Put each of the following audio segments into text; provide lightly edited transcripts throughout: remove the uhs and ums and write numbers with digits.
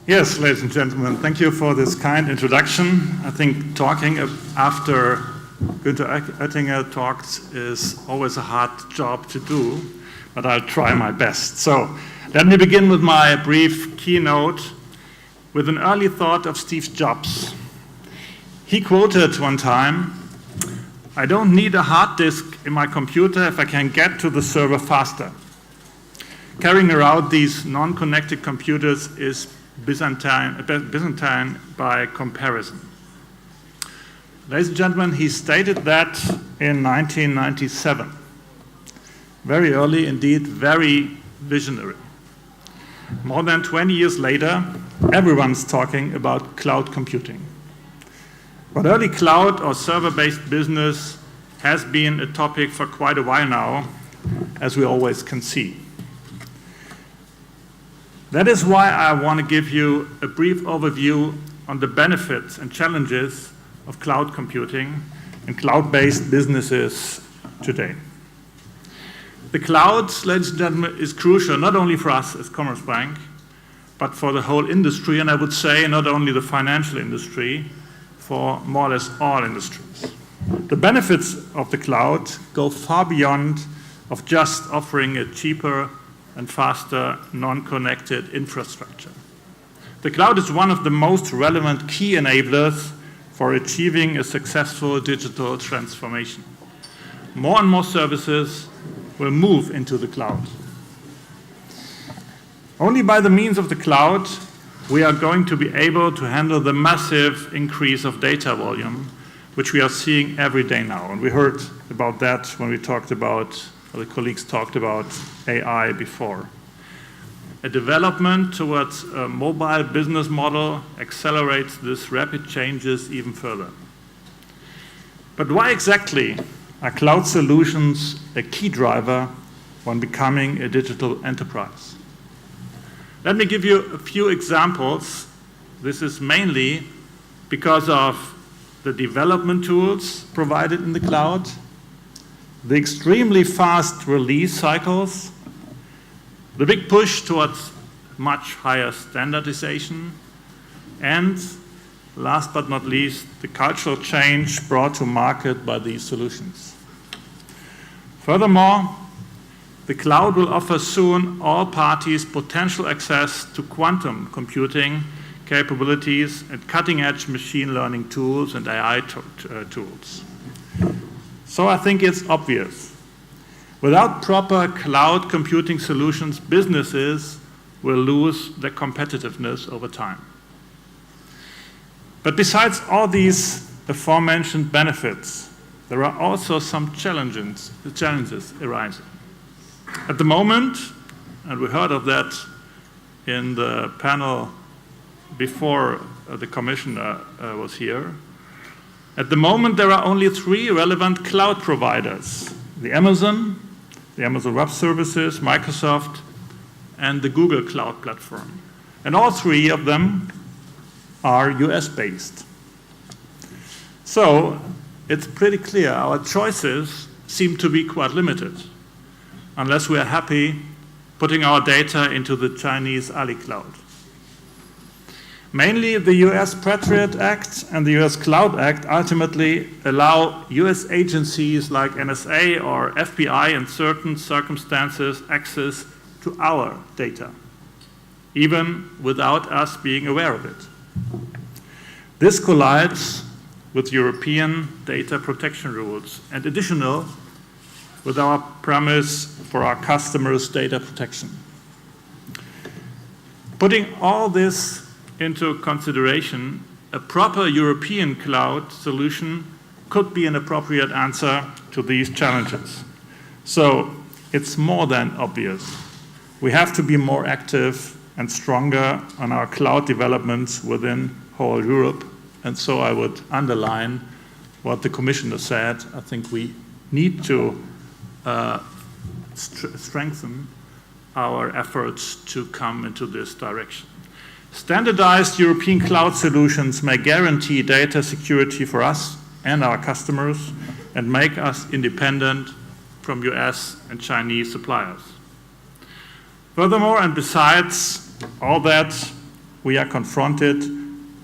Yes, ladies and gentlemen, thank you for this kind introduction. I think talking after Günther Oettinger talked is always a hard job to do, but I'll try my best. So let me begin with my brief keynote with an early thought of Steve Jobs. He quoted one time, "I don't need a hard disk in my computer if I can get to the server faster." Carrying around these non-connected computers is Byzantine by comparison. Ladies and gentlemen, he stated that in 1997. Very early, indeed, very visionary. More than 20 years later, everyone's talking about cloud computing. But early cloud or server-based business has been a topic for quite a while now, as we always can see. That is why I want to give you a brief overview on the benefits and challenges of cloud computing and cloud-based businesses today. The cloud, ladies and gentlemen, is crucial not only for us as Commerzbank, but for the whole industry, and I would say not only the financial industry, for more or less all industries. The benefits of the cloud go far beyond of just offering a cheaper and faster non-connected infrastructure. The cloud is one of the most relevant key enablers for achieving a successful digital transformation. More and more services will move into the cloud. Only by the means of the cloud, we are going to be able to handle the massive increase of data volume, which we are seeing every day now. And we heard about that when we talked about, or the colleagues talked about AI before. A development towards a mobile business model accelerates this rapid changes even further. But why exactly are cloud solutions a key driver when becoming a digital enterprise? Let me give you a few examples. This is mainly because of the development tools provided in the cloud, the extremely fast release cycles, the big push towards much higher standardization, and last but not least, the cultural change brought to market by these solutions. Furthermore, the cloud will offer soon all parties potential access to quantum computing capabilities and cutting-edge machine learning tools and AI tools. So I think it's obvious. Without proper cloud computing solutions, businesses will lose their competitiveness over time. But besides all these aforementioned benefits, there are also some challenges arising. At the moment, and we heard of that in the panel before the commissioner was here, at the moment there are only 3 relevant cloud providers: the Amazon Web Services, Microsoft, and the Google Cloud Platform. And all 3 of them are US-based. So it's pretty clear our choices seem to be quite limited, unless we are happy putting our data into the Chinese AliCloud. Mainly the US Patriot Act and the US Cloud Act ultimately allow US agencies like NSA or FBI in certain circumstances access to our data, even without us being aware of it. This collides with European data protection rules and additional with our premise for our customers' data protection. Putting all this into consideration, a proper European cloud solution could be an appropriate answer to these challenges. So it's more than obvious. We have to be more active and stronger on our cloud developments within whole Europe. And so I would underline what the commissioner said. I think we need to strengthen our efforts to come into this direction. Standardized European cloud solutions may guarantee data security for us and our customers and make us independent from US and Chinese suppliers. Furthermore, and besides all that, we are confronted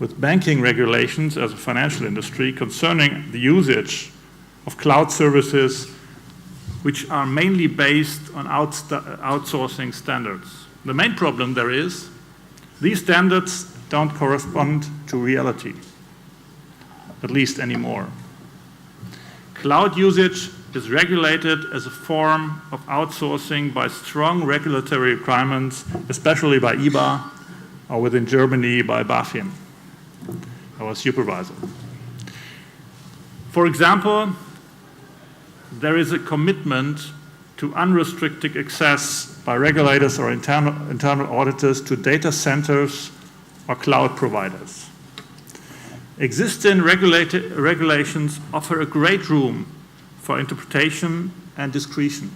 with banking regulations as a financial industry concerning the usage of cloud services which are mainly based on outsourcing standards. The main problem there is these standards don't correspond to reality, at least anymore. Cloud usage is regulated as a form of outsourcing by strong regulatory requirements, especially by IBA or within Germany by BaFin, our supervisor. For example, there is a commitment to unrestricted access by regulators or internal auditors to data centers or cloud providers. Existing regulations offer a great room for interpretation and discretion,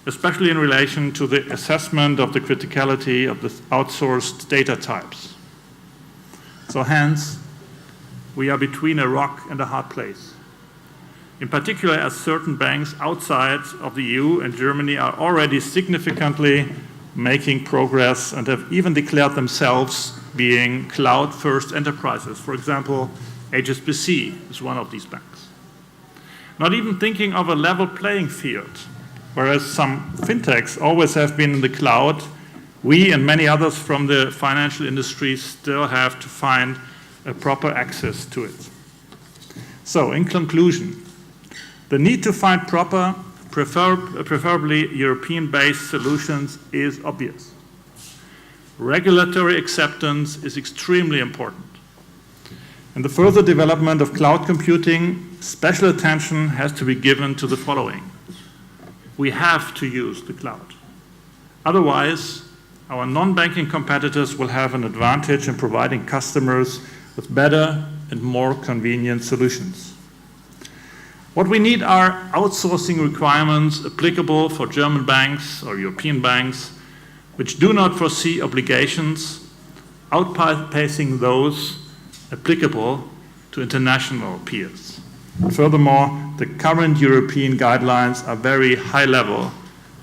especially in relation to the assessment of the criticality of the outsourced data types. So hence, we are between a rock and a hard place. In particular, as certain banks outside of the EU and Germany are already significantly making progress and have even declared themselves being cloud-first enterprises. For example, HSBC is one of these banks. Not even thinking of a level playing field. Whereas some Fintax always have been in the cloud, we and many others from the financial industry still have to find a proper access to it. So, in conclusion, the need to find proper, preferably European-based solutions is obvious. Regulatory acceptance is extremely important. In the further development of cloud computing, special attention has to be given to the following. We have to use the cloud. Otherwise, our non-banking competitors will have an advantage in providing customers with better and more convenient solutions. What we need are outsourcing requirements applicable for German banks or European banks, which do not foresee obligations outpacing those applicable to international peers. Furthermore, the current European guidelines are very high level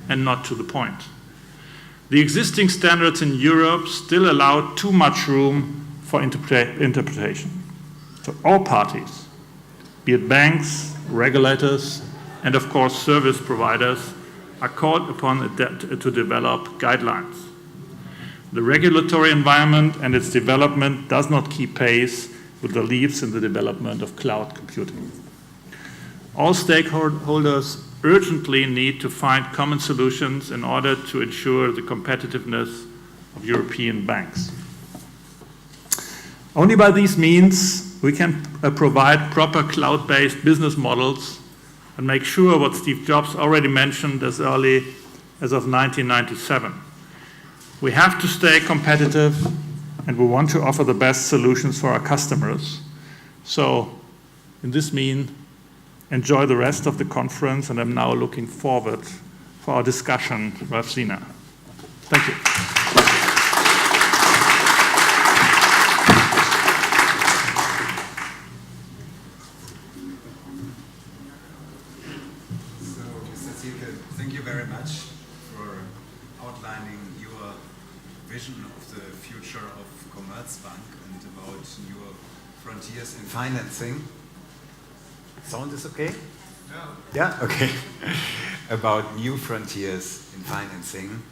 and not to the point. The existing standards in Europe still allow too much room for interpretation. So all parties, be it banks, regulators, and of course service providers, are called upon to develop guidelines. The regulatory environment and its development does not keep pace with the leaps in the development of cloud computing. All stakeholders urgently need to find common solutions in order to ensure the competitiveness of European banks. Only by these means we can provide proper cloud-based business models and make sure what Steve Jobs already mentioned as early as of 1997. We have to stay competitive and we want to offer the best solutions for our customers. So, in this mean, enjoy the rest of the conference, and I'm now looking forward for our discussion with Sina. Thank you. So, Mr. Zielke, thank you very much for outlining your vision of the future of Commerzbank and about new frontiers in financing. Sound is okay? Yeah? Okay. About new frontiers in financing.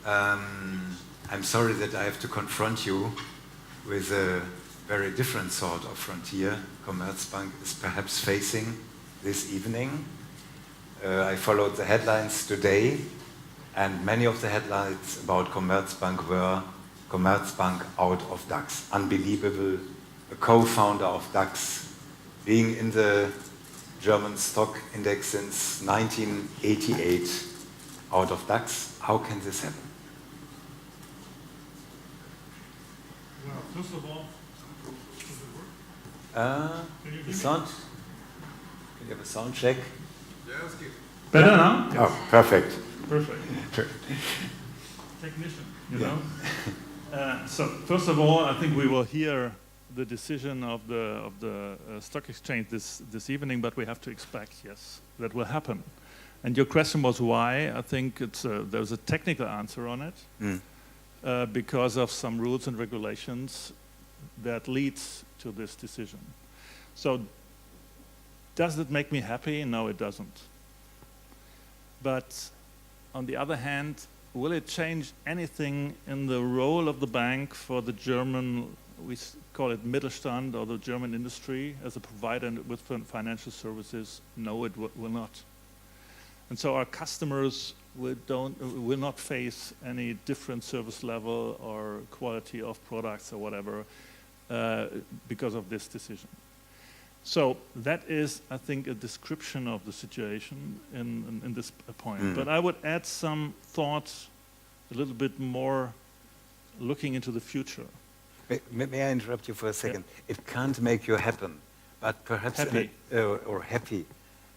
I'm sorry that I have to confront you with a very different sort of frontier Commerzbank is perhaps facing this evening. I followed the headlines today, and many of the headlines about Commerzbank were Commerzbank out of DAX. Unbelievable. A co-founder of DAX being in the German stock index since 1988 out of DAX. How can this happen? Well, first of all, the sound? Can you have a sound check? Yeah, it's good. better now? Oh, perfect. Perfect. Technician, you know. So first of all, I think we will hear the decision of the stock exchange this evening, but we have to expect, yes, that will happen. And your question was why? I think it's there's a technical answer on it. because of some rules and regulations that leads to this decision. So does it make me happy? No, it doesn't. But on the other hand, will it change anything in the role of the bank for the German, we call it Mittelstand, or the German industry as a provider with financial services? No, it will not. And so our customers will not face any different service level or quality of products or whatever because of this decision. So that is, I think, a description of the situation in this point. But I would add some thoughts, a little bit more looking into the future. May I interrupt you for a second? Yeah. It can't make you happen, but perhaps happy.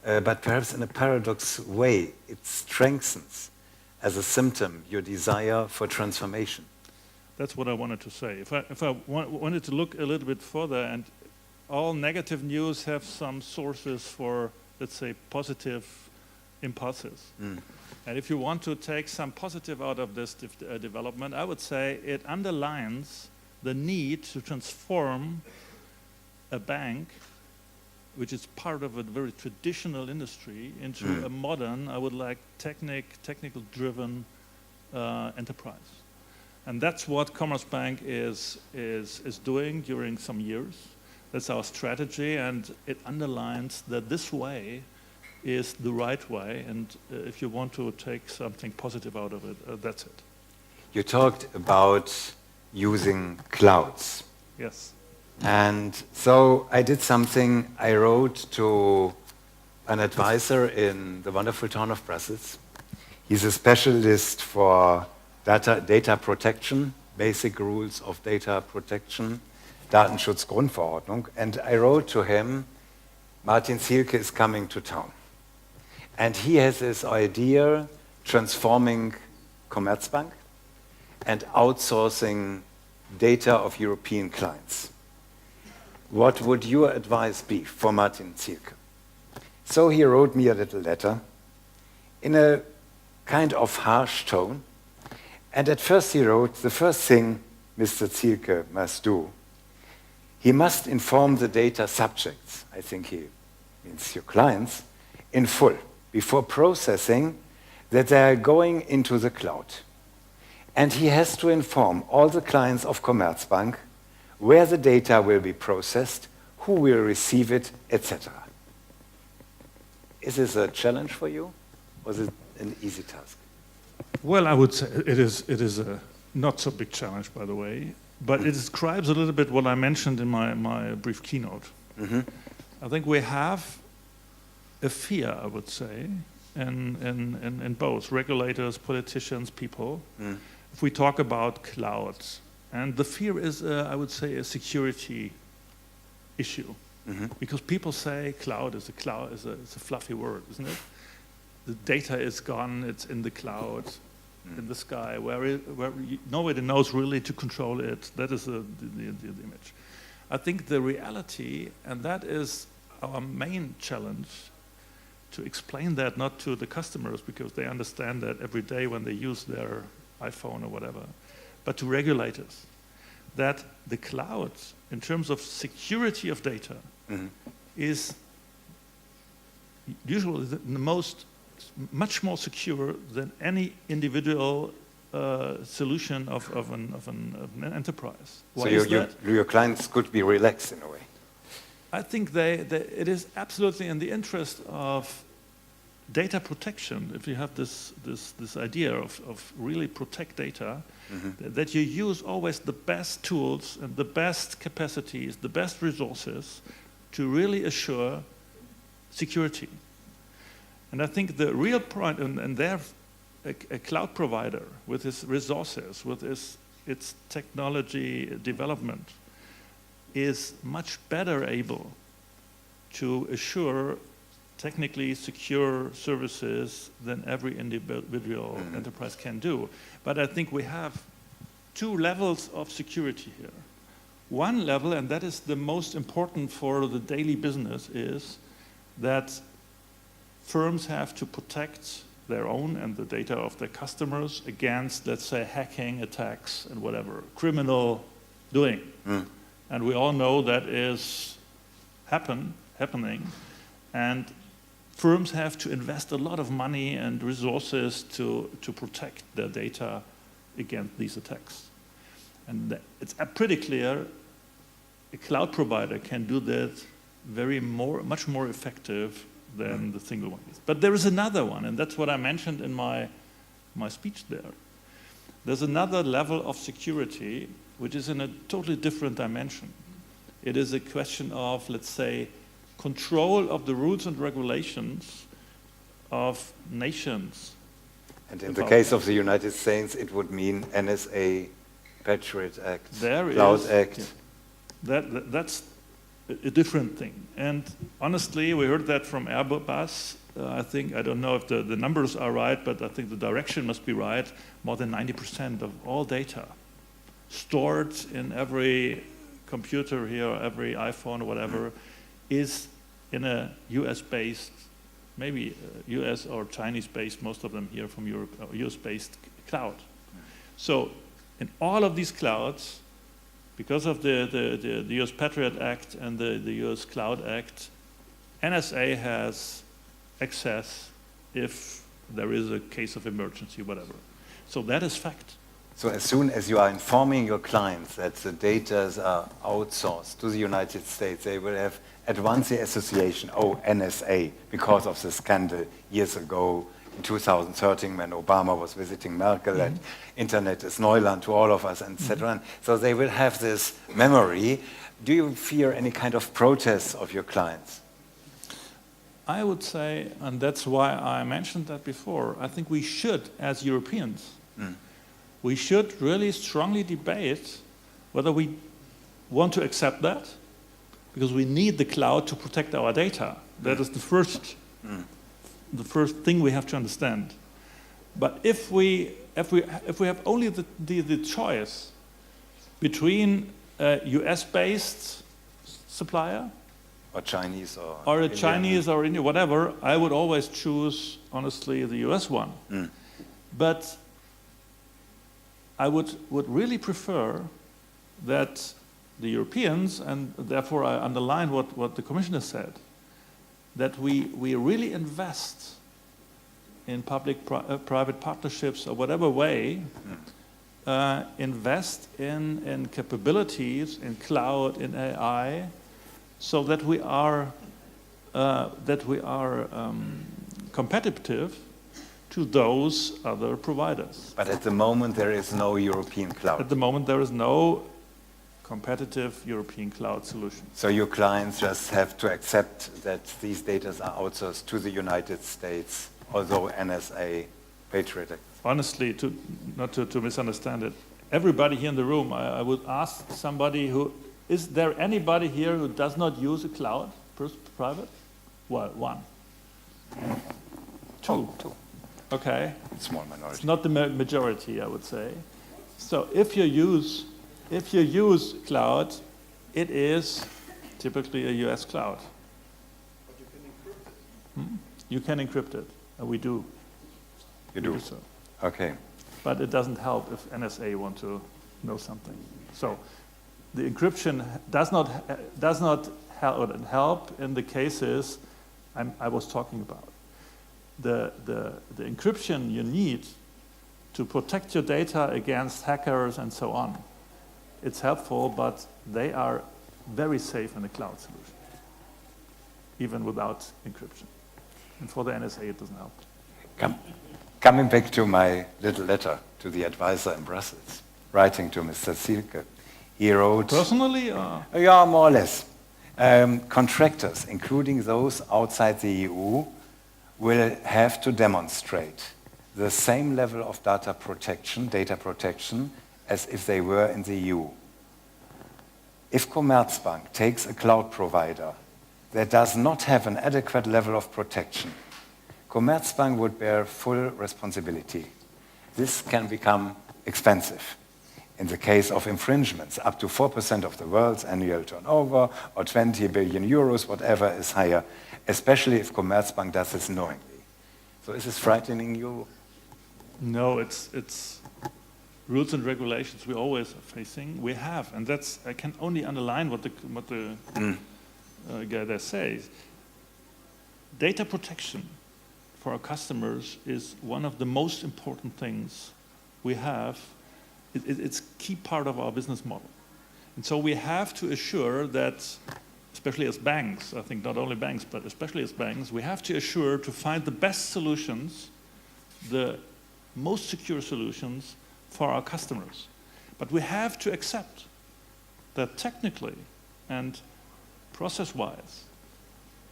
But perhaps in a paradox way, it strengthens as a symptom your desire for transformation. That's what I wanted to say. If I wanted to look a little bit further, and all negative news have some sources for, let's say, positive impulses. And if you want to take some positive out of this development, I would say it underlines the need to transform a bank, which is part of a very traditional industry, into a modern, I would like, technical-driven enterprise. And that's what Commerzbank is doing during some years. That's our strategy, and it underlines that this way is the right way, and if you want to take something positive out of it, that's it. You talked about using clouds. Yes. And so I did something. I wrote to an advisor in the wonderful town of Brussels. He's a specialist for data protection, basic rules of data protection, Datenschutzgrundverordnung. And I wrote to him, Martin Zielke is coming to town. And he has this idea transforming Commerzbank and outsourcing data of European clients. What would your advice be for Martin Zielke? So he wrote me a little letter in a kind of harsh tone. And at first he wrote, the first thing Mr. Zielke must do, he must inform the data subjects, I think he means your clients, in full, before processing, that they are going into the cloud. And he has to inform all the clients of Commerzbank where the data will be processed, who will receive it, etc. Is this a challenge for you, or is it an easy task? Well, I would say it is a not so big challenge, by the way, but it describes a little bit what I mentioned in my brief keynote. I think we have a fear, I would say, in both regulators, politicians, people, if we talk about clouds. And the fear is, I would say, a security issue, because people say cloud is a fluffy word, isn't it? The data is gone; it's in the cloud, in the sky, where nobody knows really to control it. That is the image. I think the reality, and that is our main challenge, to explain that not to the customers because they understand that every day when they use their iPhone or whatever, but to regulators, that the cloud, in terms of security of data, is usually much more secure than any individual solution of an enterprise. Why so your clients could be relaxed in a way? I think it is absolutely in the interest of data protection, if you have this idea of really protect data, that you use always the best tools and the best capacities, the best resources to really assure security. And I think the real point, and there a cloud provider with its resources, with its technology development, is much better able to assure technically secure services than every individual enterprise can do. But I think we have two levels of security here. One level, and that is the most important for the daily business, is that firms have to protect their own and the data of their customers against, let's say, hacking attacks and whatever, criminal doing. And we all know that is happening. And firms have to invest a lot of money and resources to protect their data against these attacks. And it's pretty clear a cloud provider can do that much more effective than the single one is. But there is another one, and that's what I mentioned in my speech there. There's another level of security which is in a totally different dimension. It is a question of, let's say, control of the rules and regulations of nations. And in the case of the United States, it would mean NSA, Patriot Act, Cloud Act. Yeah. That's a different thing. And honestly, we heard that from Airbus. I don't know if the numbers are right, but I think the direction must be right. More than 90% of all data stored in every computer here, every iPhone or whatever, is in a US-based, maybe US or Chinese-based, most of them here from Europe, US-based cloud. So in all of these clouds, because of the US Patriot Act and the US Cloud Act, NSA has access if there is a case of emergency, whatever. So that is fact. So as soon as you are informing your clients that the data are outsourced to the United States, they will have at once the association, NSA, because of the scandal years ago in 2013 when Obama was visiting Merkel and Internet is Neuland to all of us, etc. So they will have this memory. Do you fear any kind of protests of your clients? I would say, and that's why I mentioned that before, I think we should, as Europeans, we should really strongly debate whether we want to accept that, because we need the cloud to protect our data. That is the first thing we have to understand. But if we have only the choice between a US-based supplier or Chinese or a Chinese or Indian, whatever, I would always choose, honestly, the US one. But I would really prefer that the Europeans, and therefore I underline what the Commissioner said, that we really invest in public-private partnerships or whatever way, invest in capabilities, in cloud, in AI, so that we are competitive to those other providers. But at the moment there is no European cloud. At the moment there is no competitive European cloud solution. So your clients just have to accept that these data are outsourced to the United States, although NSA, Patriot Act. Honestly, not to misunderstand it, everybody here in the room, I would ask somebody is there anybody here who does not use a cloud, private? Well, one. Two. Okay. Small minority. It's not the majority, I would say. So if you use cloud, it is typically a US cloud. But you can encrypt it. You can encrypt it, and we do. You do? So. Okay. But it doesn't help if NSA want to know something. So the encryption does not help in the cases I was talking about. The encryption you need to protect your data against hackers and so on, it's helpful, but they are very safe in the cloud solution, even without encryption. And for the NSA, it doesn't help. Coming back to my little letter to the advisor in Brussels, writing to Mr. Zielke, he wrote... Personally? Yeah, more or less. Contractors, including those outside the EU, will have to demonstrate the same level of data protection, as if they were in the EU. If Commerzbank takes a cloud provider that does not have an adequate level of protection, Commerzbank would bear full responsibility. This can become expensive. In the case of infringements, up to 4% of the world's annual turnover, or 20 billion euros, whatever is higher, especially if Commerzbank does this knowingly. So is this frightening you? No, it's rules and regulations we always are facing. We have, and I can only underline what the guy there says. Data protection for our customers is one of the most important things we have. It's a key part of our business model. And so we have to assure that, especially as banks, I think not only banks, but especially as banks, we have to assure to find the best solutions, the most secure solutions for our customers. But we have to accept that technically and process-wise,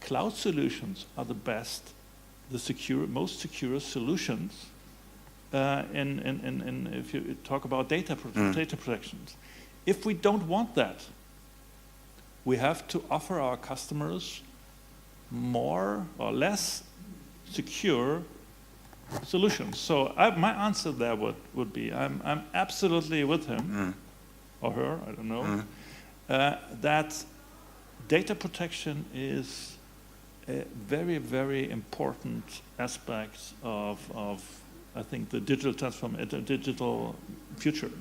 cloud solutions are the best, the most secure solutions if you talk about data protections. If we don't want that, we have to offer our customers more or less secure solutions. So my answer there would be, I'm absolutely with him, or her, I don't know, that data protection is a very, very important aspect of I think, the digital digital future,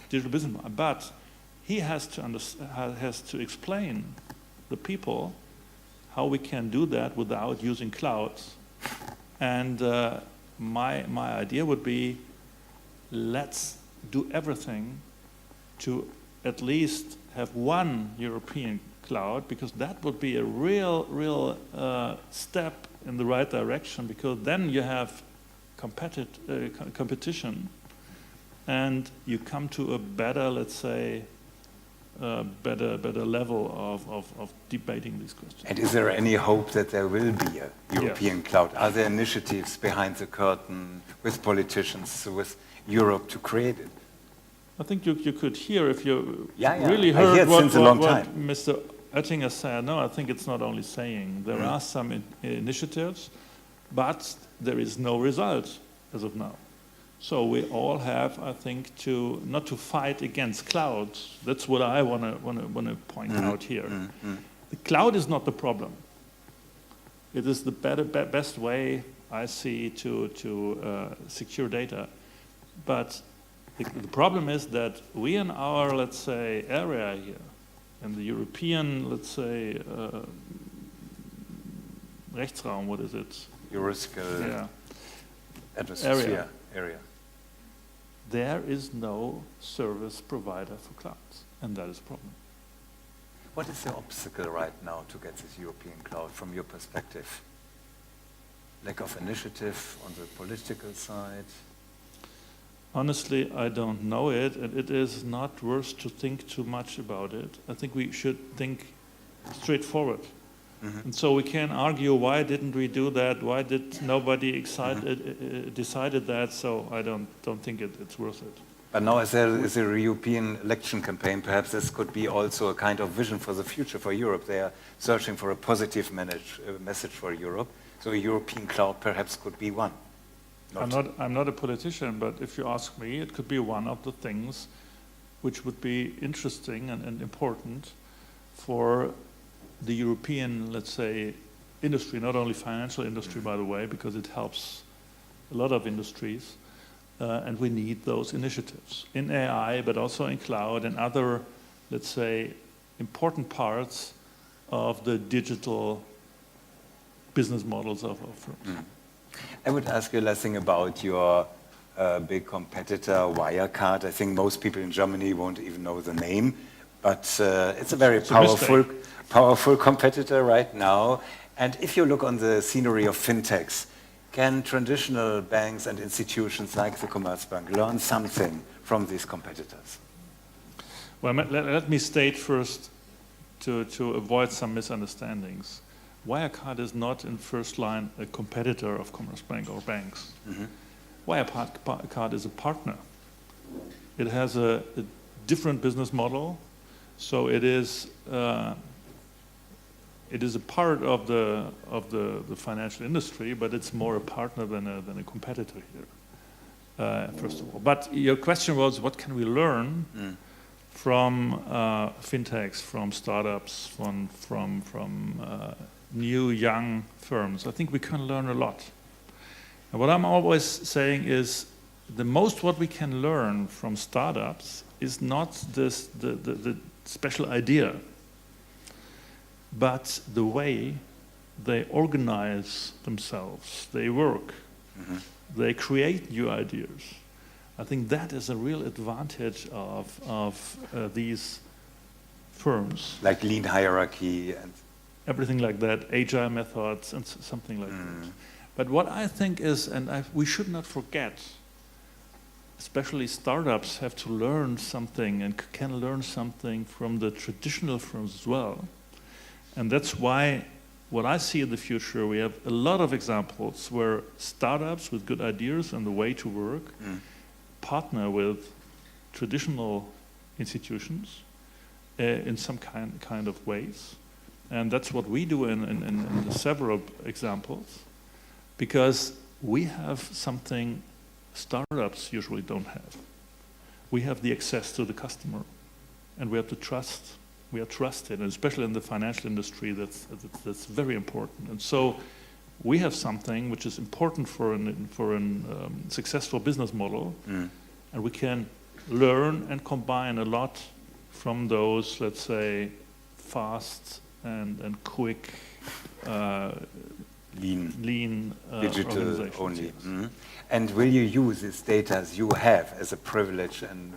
digital business model. But he has to explain the people how we can do that without using clouds. And my idea would be, let's do everything to at least have one European cloud, because that would be a real step in the right direction, because then you have competition and you come to a better, let's say, better level of debating these questions. And is there any hope that there will be a European cloud? Are there initiatives behind the curtain with politicians, with Europe to create it? I think you could hear, if you Yeah. really heard what time. Mr. Oettinger said. No, I think it's not only saying. There are some initiatives, but there is no result as of now. So we all have, I think, not to fight against clouds. That's what I want to point out here. The cloud is not the problem. It is the best way I see to secure data. But the problem is that we in our, let's say, area here, in the European, let's say, Rechtsraum, what is it? Juridical atmosphere area. There is no service provider for clouds, and that is a problem. What is the obstacle right now to get this European cloud from your perspective? Lack of initiative on the political side? Honestly, I don't know it, and it is not worth to think too much about it. I think we should think straightforward. And so we can argue, why didn't we do that? Why did nobody decided that? So I don't think it's worth it. But now, as there is a European election campaign, perhaps this could be also a kind of vision for the future for Europe. They are searching for a positive message for Europe. So a European cloud perhaps could be one. I'm not a politician, but if you ask me, it could be one of the things which would be interesting and important for the European, let's say, industry, not only financial industry, by the way, because it helps a lot of industries, and we need those initiatives in AI, but also in cloud and other, let's say, important parts of the digital business models of firms. I would ask you last thing about your big competitor, Wirecard. I think most people in Germany won't even know the name, but it's a very powerful competitor right now. And if you look on the scenery of Fintax, can traditional banks and institutions like the Commerzbank learn something from these competitors? Well, let me state first, to avoid some misunderstandings. Wirecard is not in first line a competitor of Commerzbank or banks. Wirecard is a partner. It has a different business model, so it is a part of the financial industry, but it's more a partner than a competitor here, first of all. But your question was, what can we learn from Fintax, from startups, from new young firms? I think we can learn a lot. And what I'm always saying is the most what we can learn from startups is not this, the special idea, but the way they organize themselves, they work, they create new ideas. I think that is a real advantage of these firms. Like lean hierarchy and everything like that, agile methods and something like that. But what I think is, and we should not forget, especially startups have to learn something and can learn something from the traditional firms as well. And that's why what I see in the future, we have a lot of examples where startups with good ideas and the way to work partner with traditional institutions in some kind of ways. And that's what we do in several examples, because we have something startups usually don't have. We have the access to the customer, and we have to trust. We are trusted, and especially in the financial industry, that's very important. And so we have something which is important for a successful business model, and we can learn and combine a lot from those, let's say, fast and quick, lean digital only. And will you use this data as you have as a privilege and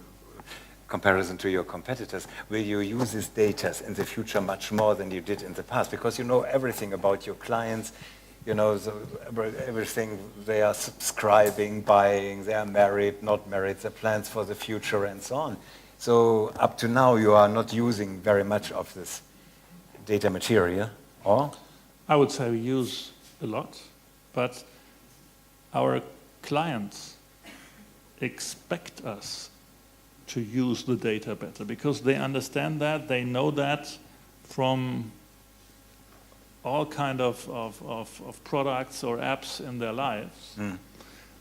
comparison to your competitors? Will you use these data in the future much more than you did in the past? Because you know everything about your clients, you know everything they are subscribing, buying, they are married, not married, their plans for the future and so on. So up to now you are not using very much of this data material, or? I would say we use a lot, but our clients expect us to use the data better because they understand that, they know that from all kind of products or apps in their lives,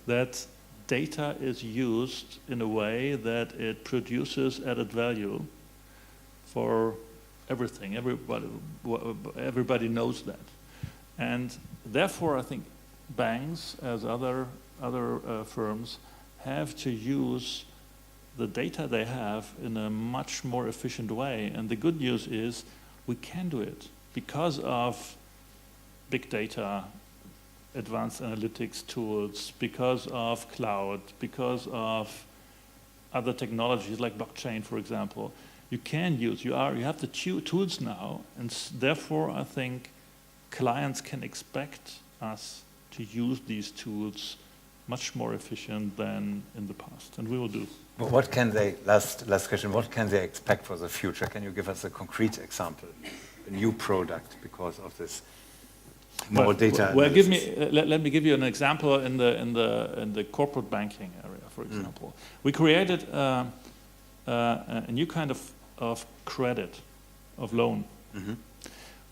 that data is used in a way that it produces added value for everything. Everybody knows that. And therefore, I think banks, as other firms, have to use the data they have in a much more efficient way. And the good news is we can do it because of big data, advanced analytics tools, because of cloud, because of other technologies like blockchain, for example. You can use, you have the tools now, and therefore I think clients can expect us to use these tools much more efficient than in the past, and we will do. But what can they, last question, what can they expect for the future? Can you give us a concrete example, a new product because of this more data? Well, let me give you an example in the corporate banking area, for example. We created a new kind of credit, of loan,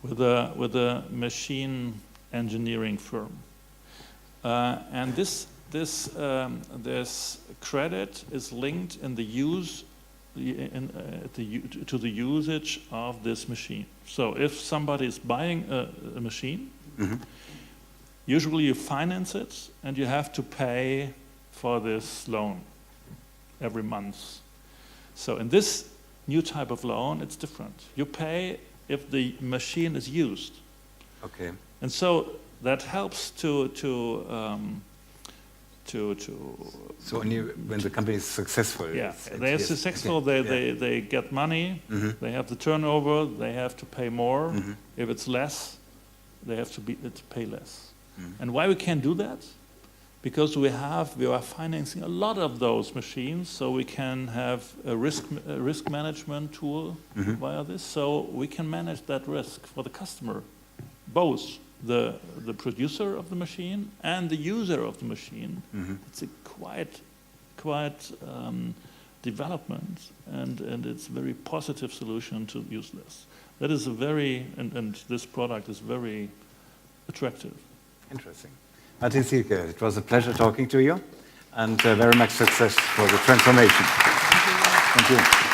with a machine engineering firm, and this credit is linked in to the usage of this machine. So if somebody is buying a machine, usually you finance it and you have to pay for this loan every month. So in this new type of loan, it's different. You pay if the machine is used. Okay. And so that helps to So when the company is successful. Yeah, they are successful, they get money, they have the turnover, they have to pay more. If it's less, they have to pay less. And why we can do that? Because we are financing a lot of those machines, so we can have a risk management tool via this, so we can manage that risk for the customer, both the producer of the machine and the user of the machine. It's a quite development, and it's a very positive solution to use this. That is and this product is very attractive. Interesting. Martin Zielke, it was a pleasure talking to you, and very much success for the transformation. Thank you.